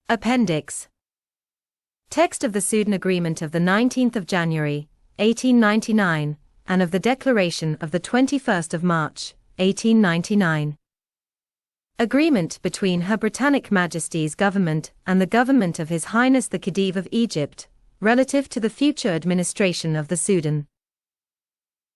Appendix. Text of the Sudan Agreement of the 19th of January, 1899, and of the Declaration of the 21st of March, 1899. Agreement between Her Britannic Majesty's Government and the Government of His Highness the Khedive of Egypt, relative to the future administration of the Sudan.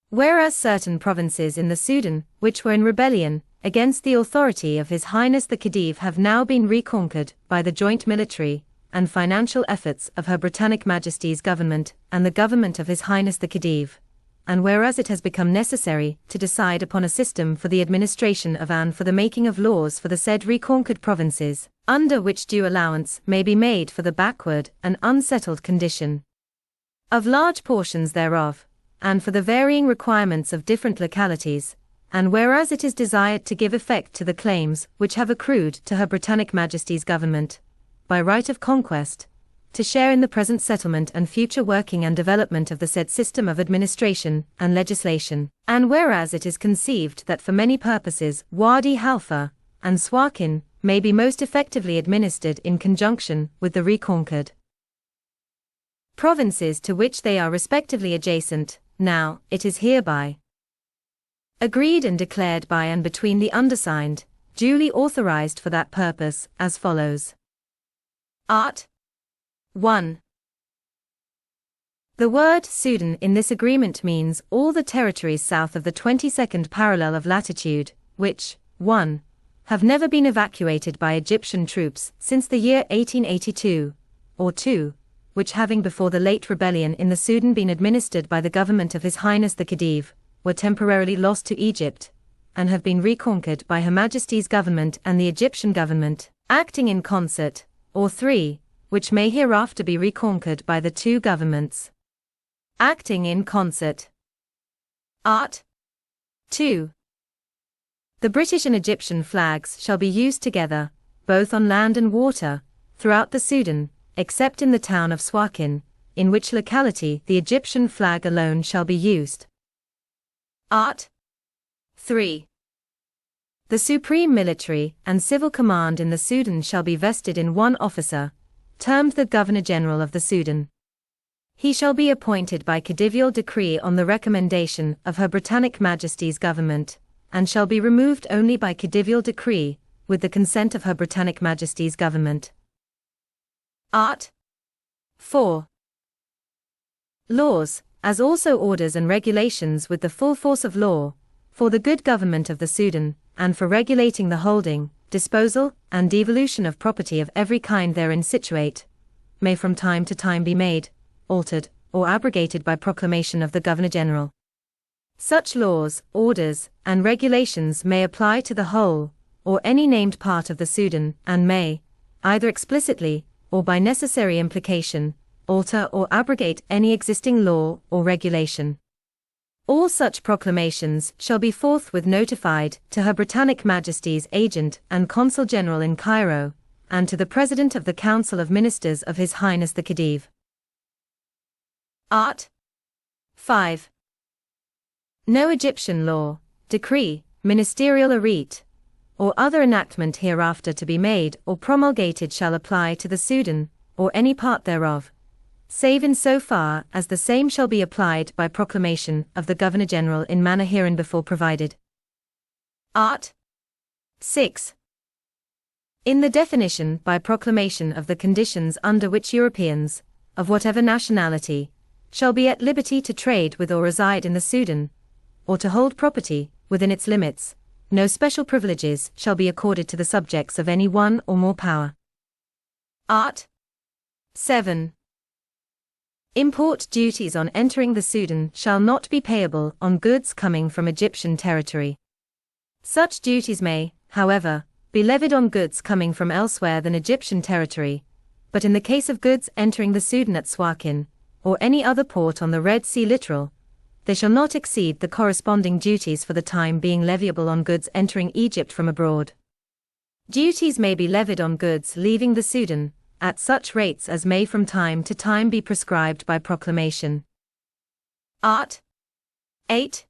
Whereas certain provinces in the Sudan, which were in rebellion against the authority of His Highness the Khedive, have now been reconquered by the joint military and financial efforts of Her Britannic Majesty's Government and the Government of His Highness the Khedive, and whereas it has become necessary to decide upon a system for the administration of and for the making of laws for the said reconquered provinces, under which due allowance may be made for the backward and unsettled condition of large portions thereof, and for the varying requirements of different localities, and whereas it is desired to give effect to the claims which have accrued to Her Britannic Majesty's Government, by right of conquest, to share in the present settlement and future working and development of the said system of administration and legislation, and whereas it is conceived that for many purposes Wadi Halfa and Suakin may be most effectively administered in conjunction with the reconquered provinces to which they are respectively adjacent, now, it is hereby agreed and declared by and between the undersigned, duly authorized for that purpose, as follows. Art. 1. The word Sudan in this agreement means all the territories south of the 22nd parallel of latitude, which, 1. Have never been evacuated by Egyptian troops since the year 1882, or 2. Which having before the late rebellion in the Sudan been administered by the government of His Highness the Khedive, were temporarily lost to Egypt, and have been reconquered by Her Majesty's Government and the Egyptian Government, acting in concert, or 3, which may hereafter be reconquered by the two governments, acting in concert. Art. 2. The British and Egyptian flags shall be used together, both on land and water, throughout the Sudan, except in the town of Suakin, in which locality the Egyptian flag alone shall be used. Art. 3. The supreme military and civil command in the Sudan shall be vested in one officer, termed the Governor-General of the Sudan. He shall be appointed by khedivial decree on the recommendation of Her Britannic Majesty's Government, and shall be removed only by khedivial decree, with the consent of Her Britannic Majesty's Government. Art. 4. Laws, as also orders and regulations with the full force of law, for the good government of the Sudan, and for regulating the holding, disposal, and devolution of property of every kind therein situate, may from time to time be made, altered, or abrogated by proclamation of the Governor-General. Such laws, orders, and regulations may apply to the whole, or any named part of the Sudan, and may, either explicitly, or by necessary implication, alter or abrogate any existing law or regulation. All such proclamations shall be forthwith notified to Her Britannic Majesty's Agent and Consul General in Cairo, and to the President of the Council of Ministers of His Highness the Khedive. Art. 5. No Egyptian law, decree, ministerial arrete, or other enactment hereafter to be made or promulgated shall apply to the Sudan, or any part thereof, save in so far as the same shall be applied by proclamation of the Governor-General in manner hereinbefore provided. Art. 6. In the definition by proclamation of the conditions under which Europeans, of whatever nationality, shall be at liberty to trade with or reside in the Sudan, or to hold property within its limits, no special privileges shall be accorded to the subjects of any one or more power. Art. 7. Import duties on entering the Sudan shall not be payable on goods coming from Egyptian territory. Such duties may, however, be levied on goods coming from elsewhere than Egyptian territory, but in the case of goods entering the Sudan at Suakin, or any other port on the Red Sea littoral, they shall not exceed the corresponding duties for the time being leviable on goods entering Egypt from abroad. Duties may be levied on goods leaving the Sudan, at such rates as may from time to time be prescribed by proclamation. Art. 8.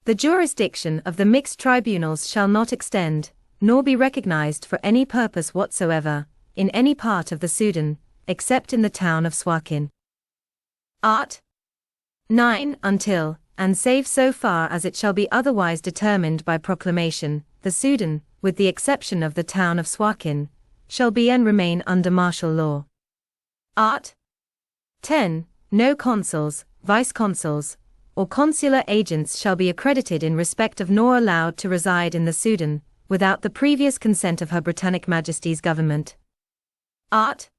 The jurisdiction of the mixed tribunals shall not extend, nor be recognized for any purpose whatsoever, in any part of the Sudan, except in the town of Suakin. Art. 9. Until, and save so far as it shall be otherwise determined by proclamation, the Sudan, with the exception of the town of Suakin, shall be and remain under martial law. Art. 10. No consuls, vice-consuls, or consular agents shall be accredited in respect of nor allowed to reside in the Sudan, without the previous consent of Her Britannic Majesty's government. Art.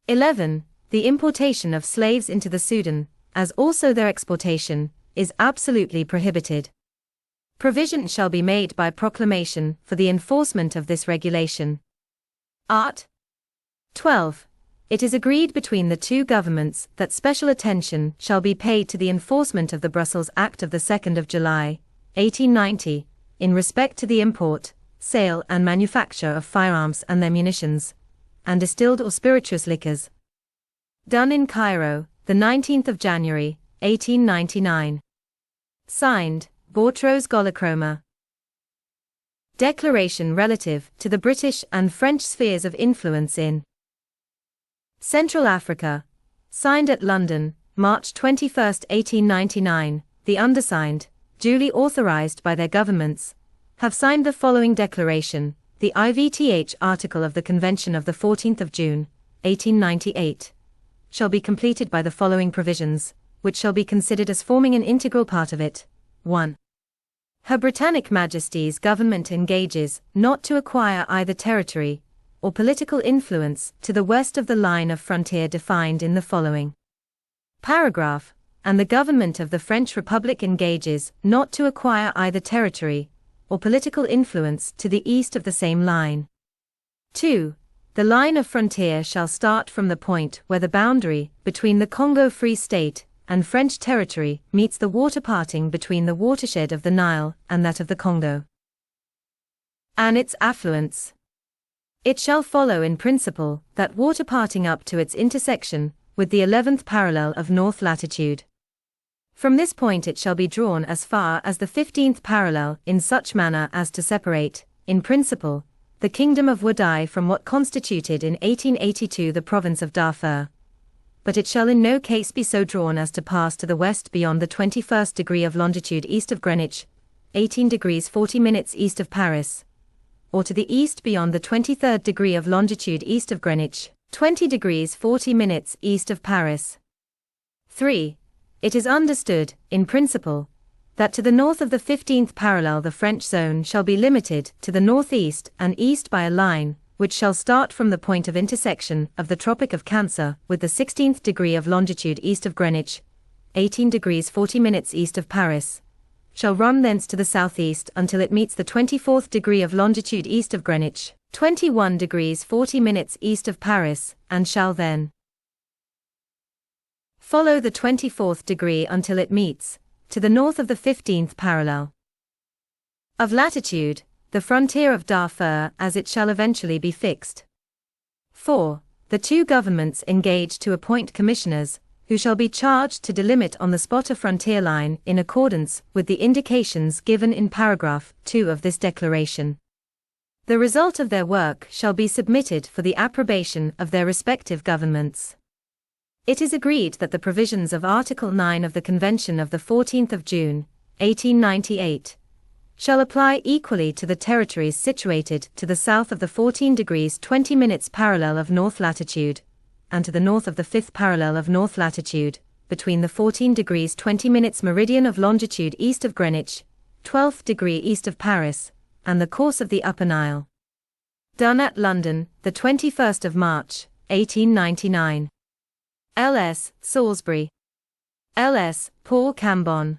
11. The importation of slaves into the Sudan, as also their exportation, is absolutely prohibited. Provision shall be made by proclamation for the enforcement of this regulation. Art. 12. It is agreed between the two governments that special attention shall be paid to the enforcement of the Brussels Act of the 2nd of July, 1890, in respect to the import, sale and manufacture of firearms and their munitions, and distilled or spirituous liquors. Done in Cairo, the 19th of January, 1899. Signed, Boutros Ghoulat. Declaration relative to the British and French spheres of influence in Central Africa. Signed at London, March 21, 1899, the undersigned, duly authorized by their governments, have signed the following declaration, the IVTH article of the Convention of the 14th of June, 1898, shall be completed by the following provisions, which shall be considered as forming an integral part of it. 1. Her Britannic Majesty's government engages not to acquire either territory or political influence to the west of the line of frontier defined in the following paragraph, and the government of the French Republic engages not to acquire either territory or political influence to the east of the same line. 2. The line of frontier shall start from the point where the boundary between the Congo Free State and French territory meets the water parting between the watershed of the Nile and that of the Congo and its affluents. It shall follow in principle that water parting up to its intersection with the 11th parallel of north latitude. From this point it shall be drawn as far as the 15th parallel in such manner as to separate, in principle, the Kingdom of Wadai from what constituted in 1882 the province of Darfur. But it shall in no case be so drawn as to pass to the west beyond the 21st degree of longitude east of Greenwich, 18 degrees 40 minutes east of Paris, or to the east beyond the 23rd degree of longitude east of Greenwich, 20 degrees 40 minutes east of Paris. 3. It is understood, in principle, that to the north of the 15th parallel the French zone shall be limited to the northeast and east by a line, which shall start from the point of intersection of the Tropic of Cancer with the 16th degree of longitude east of Greenwich, 18 degrees 40 minutes east of Paris, shall run thence to the southeast until it meets the 24th degree of longitude east of Greenwich, 21 degrees 40 minutes east of Paris, and shall then follow the 24th degree until it meets, to the north of the 15th parallel of latitude, the frontier of Darfur as it shall eventually be fixed. 4. The two governments engage to appoint commissioners, who shall be charged to delimit on the spot a frontier line in accordance with the indications given in paragraph 2 of this declaration. The result of their work shall be submitted for the approbation of their respective governments. It is agreed that the provisions of Article 9 of the Convention of the 14th of June, 1898, shall apply equally to the territories situated to the south of the 14 degrees 20 minutes parallel of north latitude, and to the north of the 5th parallel of north latitude, between the 14 degrees 20 minutes meridian of longitude east of Greenwich, 12th degree east of Paris, and the course of the Upper Nile. Done at London, the 21st of March, 1899. L.S. Salisbury. L.S. Paul Cambon.